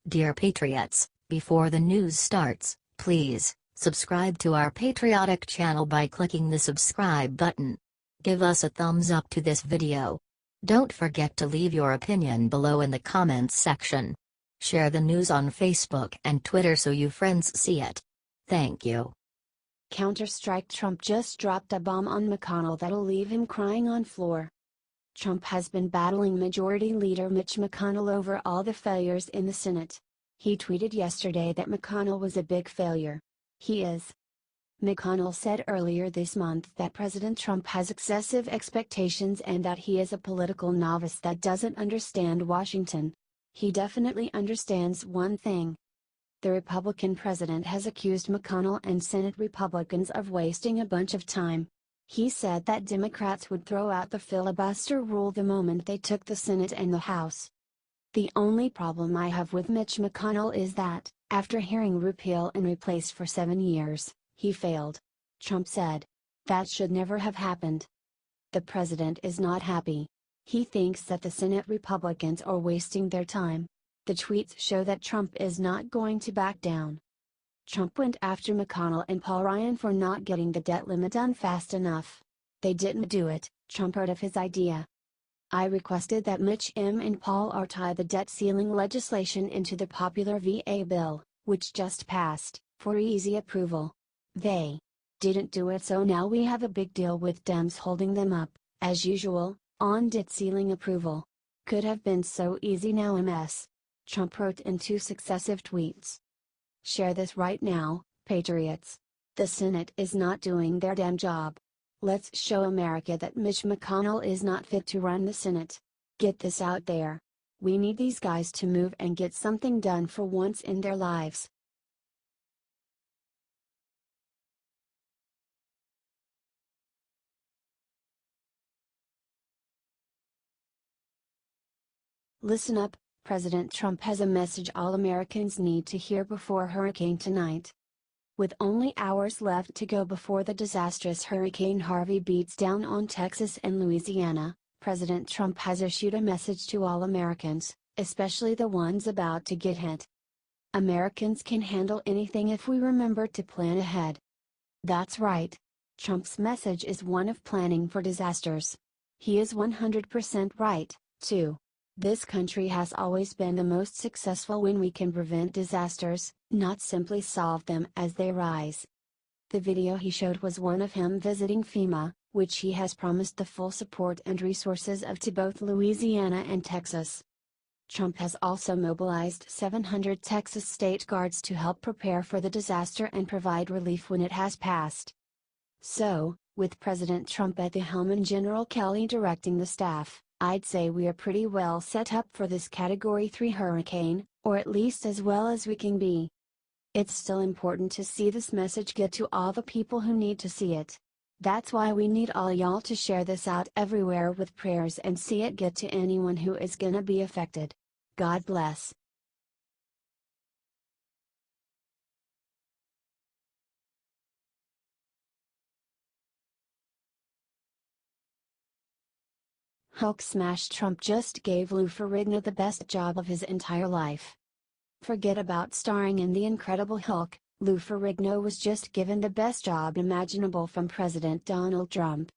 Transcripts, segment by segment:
Dear Patriots, before the news starts, please subscribe to our patriotic channel by clicking the subscribe button. Give us a thumbs up to this video. Don't forget to leave your opinion below in the comments section. Share the news on Facebook and Twitter so you friends see it. Thank you. Counter-strike: Trump just dropped a bomb on McConnell that'll leave him crying on floor. Trump has been battling Majority Leader Mitch McConnell over all the failures in the Senate. He tweeted yesterday that McConnell was a big failure. He is. McConnell said earlier this month that President Trump has excessive expectations and that he is a political novice that doesn't understand Washington. He definitely understands one thing. The Republican president has accused McConnell and Senate Republicans of wasting a bunch of time. He said that Democrats would throw out the filibuster rule the moment they took the Senate and the House. The only problem I have with Mitch McConnell is that, after hearing repeal and replace for 7 years, he failed. Trump said. That should never have happened. The president is not happy. He thinks that the Senate Republicans are wasting their time. The tweets show that Trump is not going to back down. Trump went after McConnell and Paul Ryan for not getting the debt limit done fast enough. They didn't do it, Trump heard of his idea. I requested that Mitch and Paul tie the debt ceiling legislation into the popular VA bill, which just passed, for easy approval. They didn't do it, so now we have a big deal with Dems holding them up, as usual, on debt ceiling approval. Could have been so easy, now a mess. Trump wrote in 2 successive tweets. Share this right now, patriots. The Senate is not doing their damn job. Let's show America that Mitch McConnell is not fit to run the Senate. Get this out there. We need these guys to move and get something done for once in their lives. Listen up, President Trump has a message all Americans need to hear before hurricane tonight. With only hours left to go before the disastrous Hurricane Harvey beats down on Texas and Louisiana, President Trump has issued a message to all Americans, especially the ones about to get hit. Americans can handle anything if we remember to plan ahead. That's right. Trump's message is one of planning for disasters. He is 100% right, too. This country has always been the most successful when we can prevent disasters, not simply solve them as they rise. The video he showed was one of him visiting FEMA, which he has promised the full support and resources of to both Louisiana and Texas. Trump has also mobilized 700 Texas state guards to help prepare for the disaster and provide relief when it has passed. So, with President Trump at the helm and General Kelly directing the staff, I'd say we are pretty well set up for this Category 3 hurricane, or at least as well as we can be. It's still important to see this message get to all the people who need to see it. That's why we need all y'all to share this out everywhere with prayers and see it get to anyone who is gonna be affected. God bless. Hulk smash: Trump just gave Lou Ferrigno the best job of his entire life. Forget about starring in The Incredible Hulk, Lou Ferrigno was just given the best job imaginable from President Donald Trump.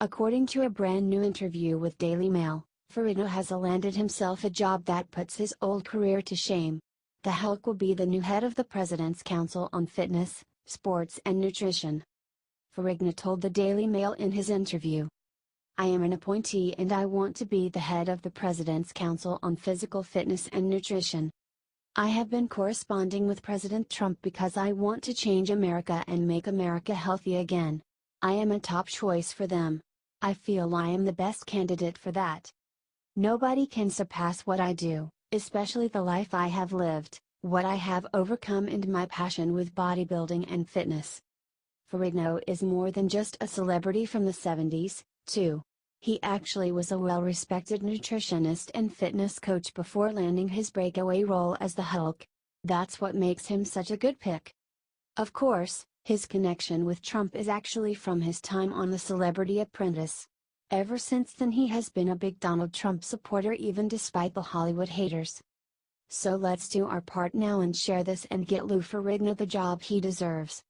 According to a brand new interview with Daily Mail, Ferrigno has landed himself a job that puts his old career to shame. The Hulk will be the new head of the President's Council on Fitness, Sports and Nutrition. Ferrigno told the Daily Mail in his interview, "I am an appointee and I want to be the head of the President's Council on Physical Fitness and Nutrition. I have been corresponding with President Trump because I want to change America and make America healthy again. I am a top choice for them. I feel I am the best candidate for that. Nobody can surpass what I do, especially the life I have lived, what I have overcome and my passion with bodybuilding and fitness." Ferrigno is more than just a celebrity from the 70s, too. He actually was a well-respected nutritionist and fitness coach before landing his breakaway role as the Hulk. That's what makes him such a good pick. Of course, his connection with Trump is actually from his time on The Celebrity Apprentice. Ever since then he has been a big Donald Trump supporter even despite the Hollywood haters. So let's do our part now and share this and get Lou Ferrigno the job he deserves.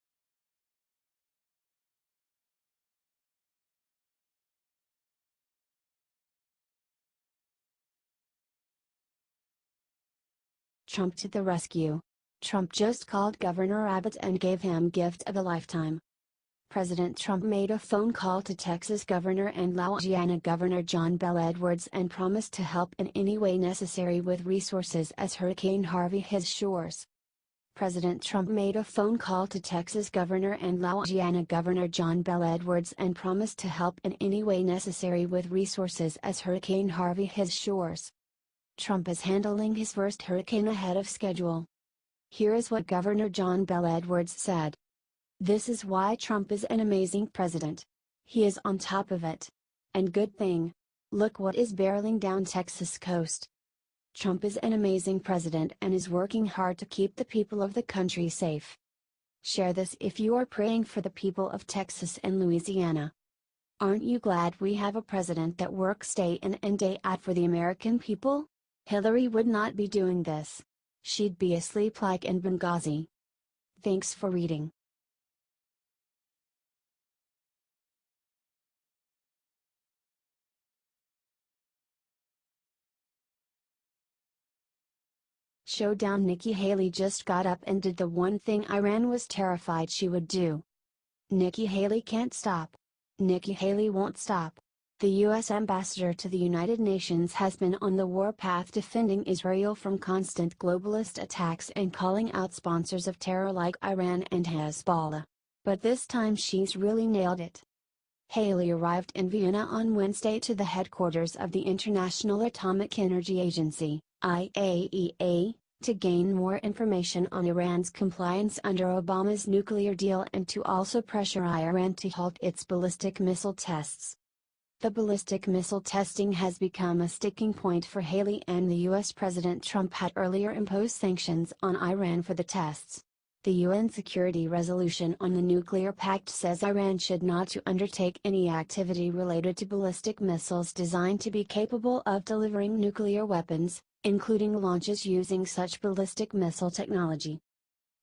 Trump to the rescue. Trump just called Governor Abbott and gave him gift of a lifetime. President Trump made a phone call to Texas Governor and Louisiana Governor John Bel Edwards and promised to help in any way necessary with resources as Hurricane Harvey hits shores. President Trump made a phone call to Texas Governor and Louisiana Governor John Bel Edwards and promised to help in any way necessary with resources as Hurricane Harvey hits shores. Trump is handling his first hurricane ahead of schedule. Here is what Governor John Bel Edwards said. "This is why Trump is an amazing president. He is on top of it. And good thing. Look what is barreling down Texas coast. Trump is an amazing president and is working hard to keep the people of the country safe. Share this if you are praying for the people of Texas and Louisiana. Aren't you glad we have a president that works day in and day out for the American people? Hillary would not be doing this. She'd be asleep like in Benghazi." Thanks for reading. Showdown. Nikki Haley just got up and did the one thing Iran was terrified she would do. Nikki Haley can't stop. Nikki Haley won't stop. The U.S. ambassador to the United Nations has been on the warpath defending Israel from constant globalist attacks and calling out sponsors of terror like Iran and Hezbollah. But this time she's really nailed it. Haley arrived in Vienna on Wednesday to the headquarters of the International Atomic Energy Agency, IAEA, to gain more information on Iran's compliance under Obama's nuclear deal and to also pressure Iran to halt its ballistic missile tests. The ballistic missile testing has become a sticking point for Haley, and the U.S. President Trump had earlier imposed sanctions on Iran for the tests. The UN Security Resolution on the Nuclear Pact says Iran should not to undertake any activity related to ballistic missiles designed to be capable of delivering nuclear weapons, including launches using such ballistic missile technology.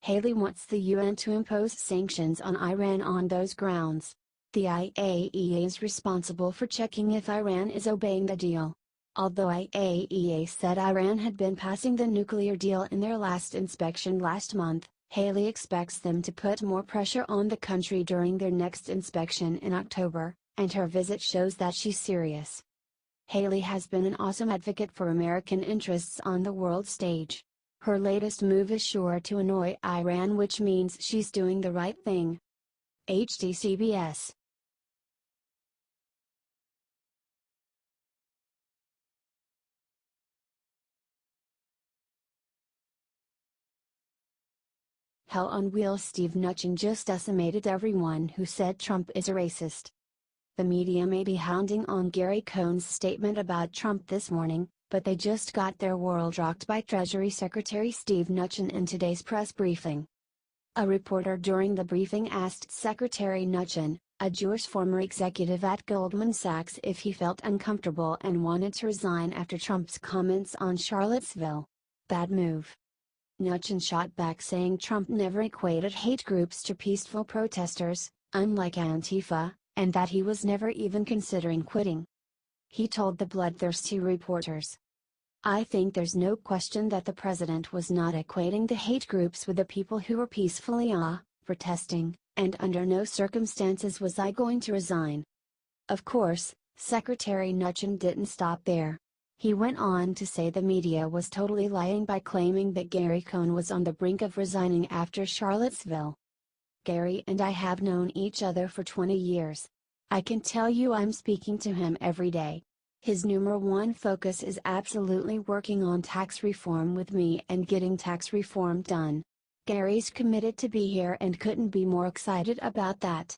Haley wants the UN to impose sanctions on Iran on those grounds. The IAEA is responsible for checking if Iran is obeying the deal. Although IAEA said Iran had been passing the nuclear deal in their last inspection last month, Haley expects them to put more pressure on the country during their next inspection in October, and her visit shows that she's serious. Haley has been an awesome advocate for American interests on the world stage. Her latest move is sure to annoy Iran, which means she's doing the right thing. HDCBS. Hell on wheels. Steve Mnuchin just decimated everyone who said Trump is a racist. The media may be hounding on Gary Cohn's statement about Trump this morning, but they just got their world rocked by Treasury Secretary Steve Mnuchin in today's press briefing. A reporter during the briefing asked Secretary Mnuchin, a Jewish former executive at Goldman Sachs, if he felt uncomfortable and wanted to resign after Trump's comments on Charlottesville. Bad move. Mnuchin shot back saying Trump never equated hate groups to peaceful protesters, unlike Antifa, and that he was never even considering quitting. He told the bloodthirsty reporters, "I think there's no question that the president was not equating the hate groups with the people who were peacefully protesting, and under no circumstances was I going to resign." Of course, Secretary Mnuchin didn't stop there. He went on to say the media was totally lying by claiming that Gary Cohn was on the brink of resigning after Charlottesville. "Gary and I have known each other for 20 years. I can tell you I'm speaking to him every day. His number one focus is absolutely working on tax reform with me and getting tax reform done. Gary's committed to be here and couldn't be more excited about that."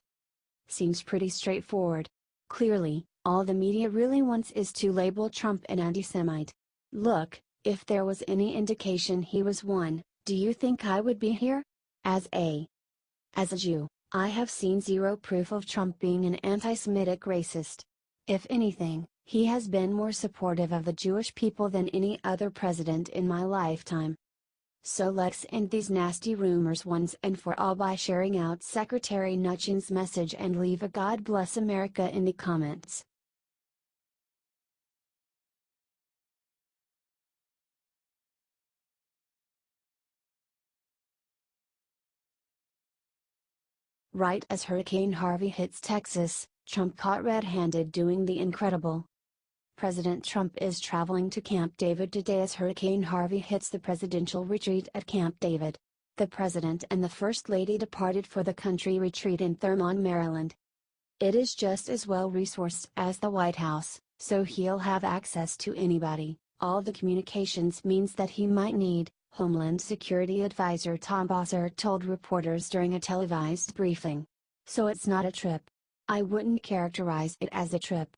Seems pretty straightforward. Clearly, all the media really wants is to label Trump an anti-Semite. Look, if there was any indication he was one, do you think I would be here? As a Jew, I have seen zero proof of Trump being an anti-Semitic racist. If anything, He has been more supportive of the Jewish people than any other president in my lifetime. So let's end these nasty rumors once and for all by sharing out Secretary Mnuchin's message and leave a God bless America in the comments. Right as Hurricane Harvey hits Texas, Trump caught red-handed doing the incredible. President Trump is traveling to Camp David today as Hurricane Harvey hits the presidential retreat at Camp David. The President and the First Lady departed for the country retreat in Thurmont, Maryland. It is just as well resourced as the White House, so he'll have access to anybody. All the communications means that he might need, Homeland Security Advisor Tom Bossert told reporters during a televised briefing. So it's not a trip. I wouldn't characterize it as a trip.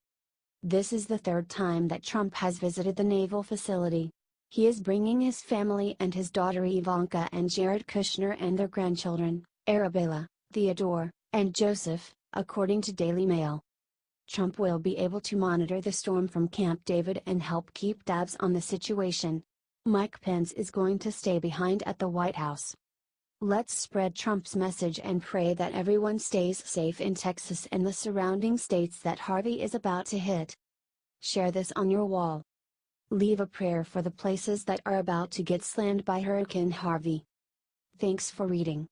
This is the third time that Trump has visited the naval facility. He is bringing his family and his daughter Ivanka and Jared Kushner and their grandchildren, Arabella, Theodore, and Joseph, according to Daily Mail. Trump will be able to monitor the storm from Camp David and help keep tabs on the situation. Mike Pence is going to stay behind at the White House. Let's spread Trump's message and pray that everyone stays safe in Texas and the surrounding states that Harvey is about to hit. Share this on your wall. Leave a prayer for the places that are about to get slammed by Hurricane Harvey. Thanks for reading.